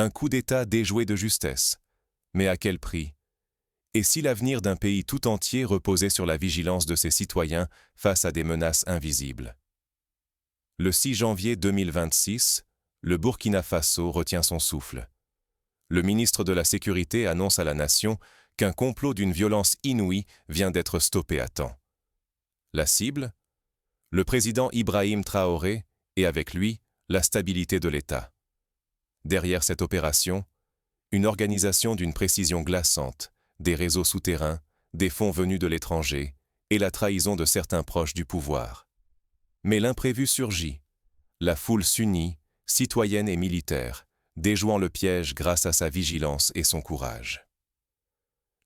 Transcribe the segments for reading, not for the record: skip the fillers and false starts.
Un coup d'État déjoué de justesse. Mais à quel prix? Et si l'avenir d'un pays tout entier reposait sur la vigilance de ses citoyens face à des menaces invisibles? Le 6 janvier 2026, le Burkina Faso retient son souffle. Le ministre de la Sécurité annonce à la nation qu'un complot d'une violence inouïe vient d'être stoppé à temps. La cible? Le président Ibrahim Traoré et avec lui, la stabilité de l'État. Derrière cette opération, une organisation d'une précision glaçante, des réseaux souterrains, des fonds venus de l'étranger et la trahison de certains proches du pouvoir. Mais l'imprévu surgit. La foule s'unit, citoyenne et militaire, déjouant le piège grâce à sa vigilance et son courage.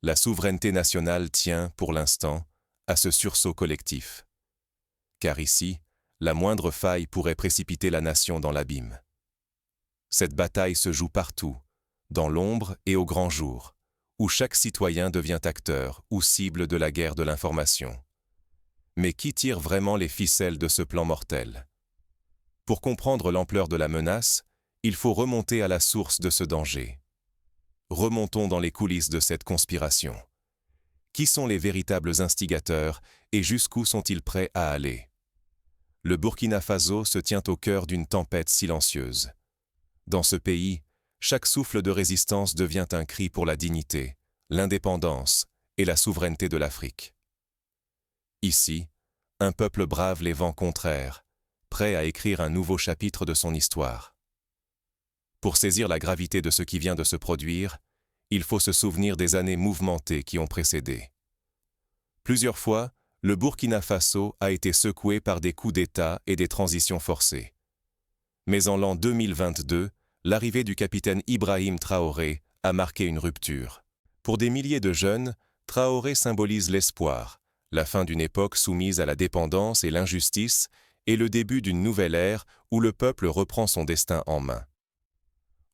La souveraineté nationale tient, pour l'instant, à ce sursaut collectif. Car ici, la moindre faille pourrait précipiter la nation dans l'abîme. Cette bataille se joue partout, dans l'ombre et au grand jour, où chaque citoyen devient acteur ou cible de la guerre de l'information. Mais qui tire vraiment les ficelles de ce plan mortel? Pour comprendre l'ampleur de la menace, il faut remonter à la source de ce danger. Remontons dans les coulisses de cette conspiration. Qui sont les véritables instigateurs et jusqu'où sont-ils prêts à aller? Le Burkina Faso se tient au cœur d'une tempête silencieuse. Dans ce pays, chaque souffle de résistance devient un cri pour la dignité, l'indépendance et la souveraineté de l'Afrique. Ici, un peuple brave les vents contraires, prêt à écrire un nouveau chapitre de son histoire. Pour saisir la gravité de ce qui vient de se produire, il faut se souvenir des années mouvementées qui ont précédé. Plusieurs fois, le Burkina Faso a été secoué par des coups d'État et des transitions forcées. Mais en l'an 2022, l'arrivée du capitaine Ibrahim Traoré a marqué une rupture. Pour des milliers de jeunes, Traoré symbolise l'espoir, la fin d'une époque soumise à la dépendance et l'injustice et le début d'une nouvelle ère où le peuple reprend son destin en main.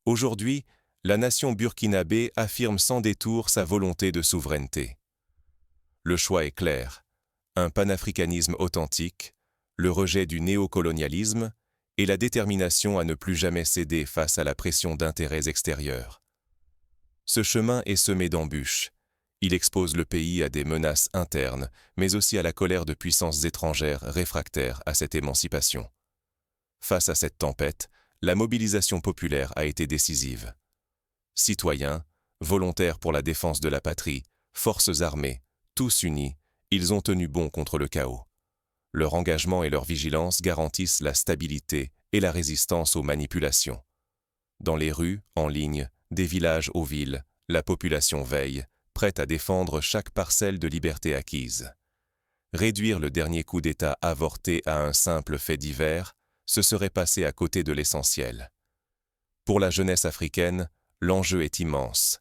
Aujourd'hui, la nation burkinabé affirme sans détour sa volonté de souveraineté. Le choix est clair, un panafricanisme authentique, le rejet du néocolonialisme et la détermination à ne plus jamais céder face à la pression d'intérêts extérieurs. Ce chemin est semé d'embûches. Il expose le pays à des menaces internes, mais aussi à la colère de puissances étrangères réfractaires à cette émancipation. Face à cette tempête, la mobilisation populaire a été décisive. Citoyens, volontaires pour la défense de la patrie, forces armées, tous unis, ils ont tenu bon contre le chaos. Leur engagement et leur vigilance garantissent la stabilité et la résistance aux manipulations. Dans les rues, en ligne, des villages aux villes, la population veille, prête à défendre chaque parcelle de liberté acquise. Réduire le dernier coup d'État avorté à un simple fait divers, ce serait passer à côté de l'essentiel. Pour la jeunesse africaine, l'enjeu est immense.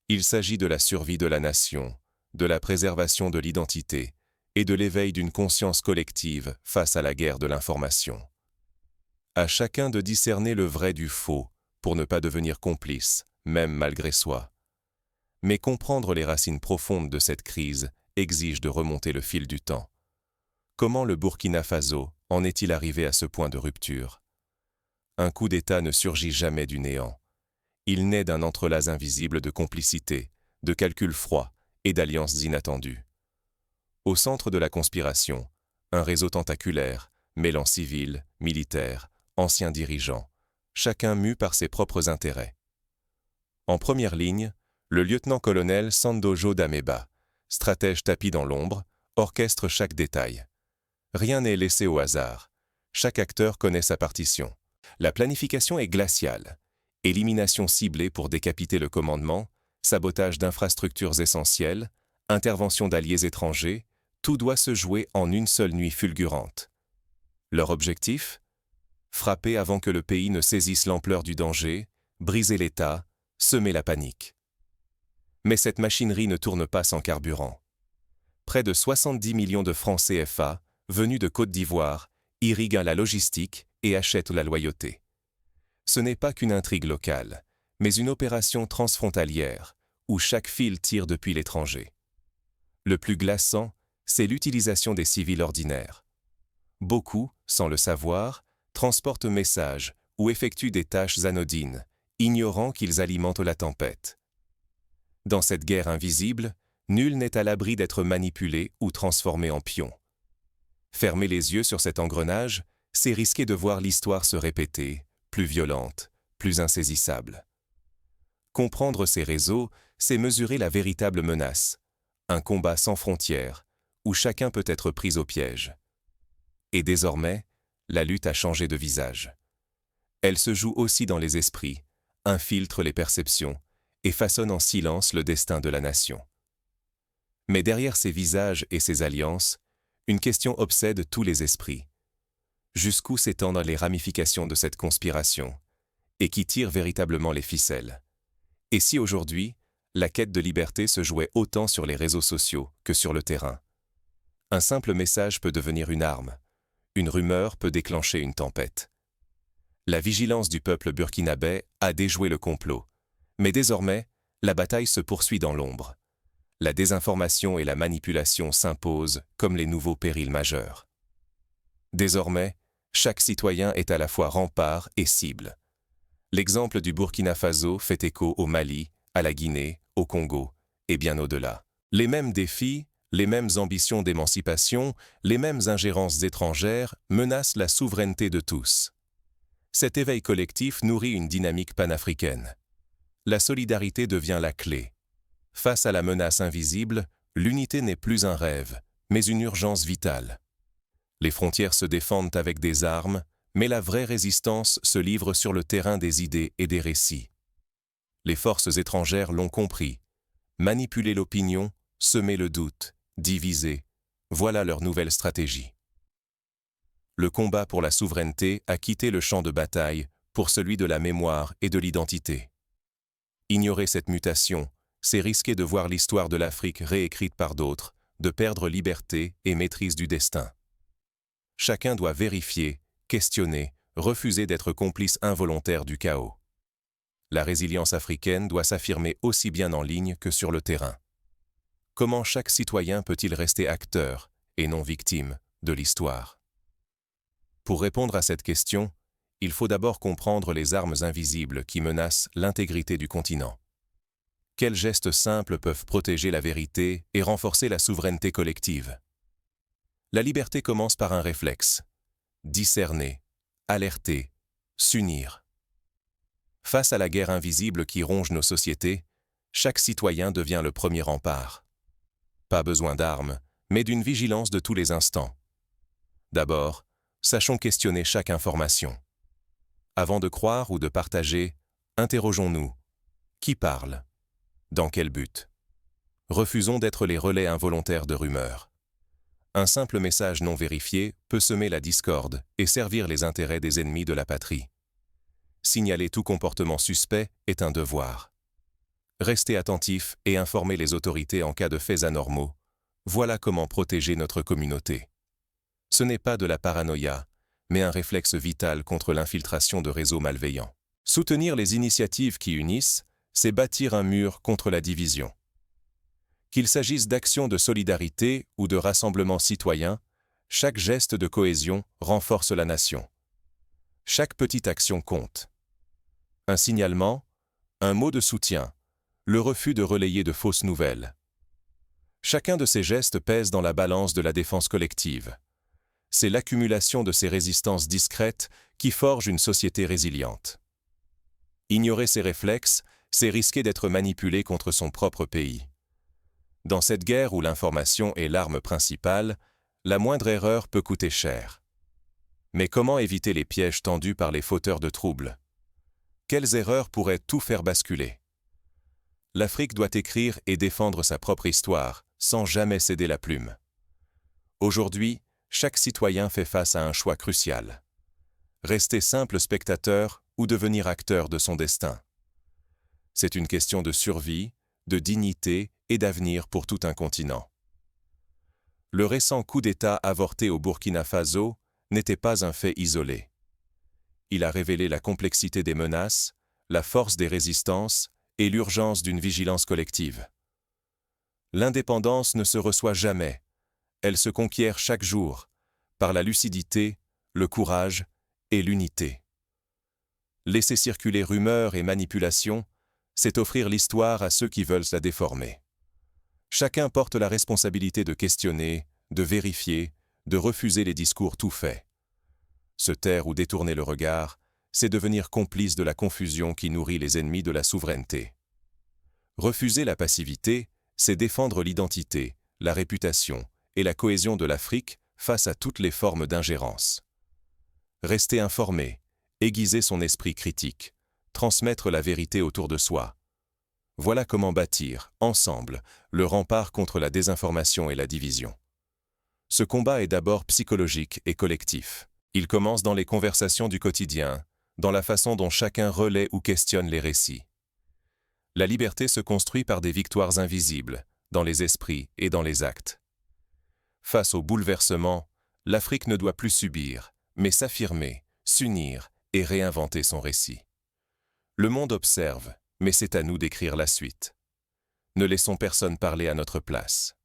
Il s'agit de la survie de la nation, de la préservation de l'identité et de l'éveil d'une conscience collective face à la guerre de l'information. À chacun de discerner le vrai du faux pour ne pas devenir complice, même malgré soi. Mais comprendre les racines profondes de cette crise exige de remonter le fil du temps. Comment le Burkina Faso en est-il arrivé à ce point de rupture? Un coup d'État ne surgit jamais du néant. Il naît d'un entrelac invisible de complicité, de calculs froids et d'alliances inattendues. Au centre de la conspiration, un réseau tentaculaire, mêlant civils, militaires, anciens dirigeants, chacun mu par ses propres intérêts. En première ligne, le lieutenant-colonel Sandojo Dameba, stratège tapi dans l'ombre, orchestre chaque détail. Rien n'est laissé au hasard. Chaque acteur connaît sa partition. La planification est glaciale. Élimination ciblée pour décapiter le commandement, sabotage d'infrastructures essentielles, intervention d'alliés étrangers, tout doit se jouer en une seule nuit fulgurante. Leur objectif? Frapper avant que le pays ne saisisse l'ampleur du danger, briser l'État, semer la panique. Mais cette machinerie ne tourne pas sans carburant. Près de 70 millions de francs CFA, venus de Côte d'Ivoire, irriguent la logistique et achètent la loyauté. Ce n'est pas qu'une intrigue locale, mais une opération transfrontalière, où chaque fil tire depuis l'étranger. Le plus glaçant, c'est l'utilisation des civils ordinaires. Beaucoup, sans le savoir, transportent messages ou effectuent des tâches anodines, ignorant qu'ils alimentent la tempête. Dans cette guerre invisible, nul n'est à l'abri d'être manipulé ou transformé en pion. Fermer les yeux sur cet engrenage, c'est risquer de voir l'histoire se répéter, plus violente, plus insaisissable. Comprendre ces réseaux, c'est mesurer la véritable menace, un combat sans frontières, où chacun peut être pris au piège. Et désormais, la lutte a changé de visage. Elle se joue aussi dans les esprits, infiltre les perceptions et façonne en silence le destin de la nation. Mais derrière ces visages et ces alliances, une question obsède tous les esprits. Jusqu'où s'étendent les ramifications de cette conspiration, et qui tire véritablement les ficelles? Et si aujourd'hui, la quête de liberté se jouait autant sur les réseaux sociaux que sur le terrain? Un simple message peut devenir une arme, une rumeur peut déclencher une tempête. La vigilance du peuple burkinabé a déjoué le complot, mais désormais, la bataille se poursuit dans l'ombre. La désinformation et la manipulation s'imposent comme les nouveaux périls majeurs. Désormais, chaque citoyen est à la fois rempart et cible. L'exemple du Burkina Faso fait écho au Mali, à la Guinée, au Congo, et bien au-delà. Les mêmes défis, les mêmes ambitions d'émancipation, les mêmes ingérences étrangères menacent la souveraineté de tous. Cet éveil collectif nourrit une dynamique panafricaine. La solidarité devient la clé. Face à la menace invisible, l'unité n'est plus un rêve, mais une urgence vitale. Les frontières se défendent avec des armes, mais la vraie résistance se livre sur le terrain des idées et des récits. Les forces étrangères l'ont compris. Manipuler l'opinion, semer le doute, diviser, voilà leur nouvelle stratégie. Le combat pour la souveraineté a quitté le champ de bataille pour celui de la mémoire et de l'identité. Ignorer cette mutation, c'est risquer de voir l'histoire de l'Afrique réécrite par d'autres, de perdre liberté et maîtrise du destin. Chacun doit vérifier, questionner, refuser d'être complice involontaire du chaos. La résilience africaine doit s'affirmer aussi bien en ligne que sur le terrain. Comment chaque citoyen peut-il rester acteur, et non victime, de l'histoire? Pour répondre à cette question, il faut d'abord comprendre les armes invisibles qui menacent l'intégrité du continent. Quels gestes simples peuvent protéger la vérité et renforcer la souveraineté collective? La liberté commence par un réflexe: discerner, alerter, s'unir. Face à la guerre invisible qui ronge nos sociétés, chaque citoyen devient le premier rempart. Pas besoin d'armes, mais d'une vigilance de tous les instants. D'abord, sachons questionner chaque information. Avant de croire ou de partager, interrogeons-nous. Qui parle? Dans quel but? Refusons d'être les relais involontaires de rumeurs. Un simple message non vérifié peut semer la discorde et servir les intérêts des ennemis de la patrie. Signaler tout comportement suspect est un devoir. Rester attentif et informer les autorités en cas de faits anormaux, voilà comment protéger notre communauté. Ce n'est pas de la paranoïa, mais un réflexe vital contre l'infiltration de réseaux malveillants. Soutenir les initiatives qui unissent, c'est bâtir un mur contre la division. Qu'il s'agisse d'actions de solidarité ou de rassemblements citoyens, chaque geste de cohésion renforce la nation. Chaque petite action compte. Un signalement, un mot de soutien, le refus de relayer de fausses nouvelles. Chacun de ces gestes pèse dans la balance de la défense collective. C'est l'accumulation de ces résistances discrètes qui forge une société résiliente. Ignorer ces réflexes, c'est risquer d'être manipulé contre son propre pays. Dans cette guerre où l'information est l'arme principale, la moindre erreur peut coûter cher. Mais comment éviter les pièges tendus par les fauteurs de troubles? Quelles erreurs pourraient tout faire basculer? L'Afrique doit écrire et défendre sa propre histoire, sans jamais céder la plume. Aujourd'hui, chaque citoyen fait face à un choix crucial. Rester simple spectateur ou devenir acteur de son destin. C'est une question de survie, de dignité et d'avenir pour tout un continent. Le récent coup d'État avorté au Burkina Faso n'était pas un fait isolé. Il a révélé la complexité des menaces, la force des résistances et l'urgence d'une vigilance collective. L'indépendance ne se reçoit jamais, elle se conquiert chaque jour, par la lucidité, le courage et l'unité. Laisser circuler rumeurs et manipulations, c'est offrir l'histoire à ceux qui veulent la déformer. Chacun porte la responsabilité de questionner, de vérifier, de refuser les discours tout faits. Se taire ou détourner le regard, c'est devenir complice de la confusion qui nourrit les ennemis de la souveraineté. Refuser la passivité, c'est défendre l'identité, la réputation et la cohésion de l'Afrique face à toutes les formes d'ingérence. Rester informé, aiguiser son esprit critique, transmettre la vérité autour de soi. Voilà comment bâtir, ensemble, le rempart contre la désinformation et la division. Ce combat est d'abord psychologique et collectif. Il commence dans les conversations du quotidien, dans la façon dont chacun relaie ou questionne les récits. La liberté se construit par des victoires invisibles, dans les esprits et dans les actes. Face au bouleversement, l'Afrique ne doit plus subir, mais s'affirmer, s'unir et réinventer son récit. Le monde observe, mais c'est à nous d'écrire la suite. Ne laissons personne parler à notre place.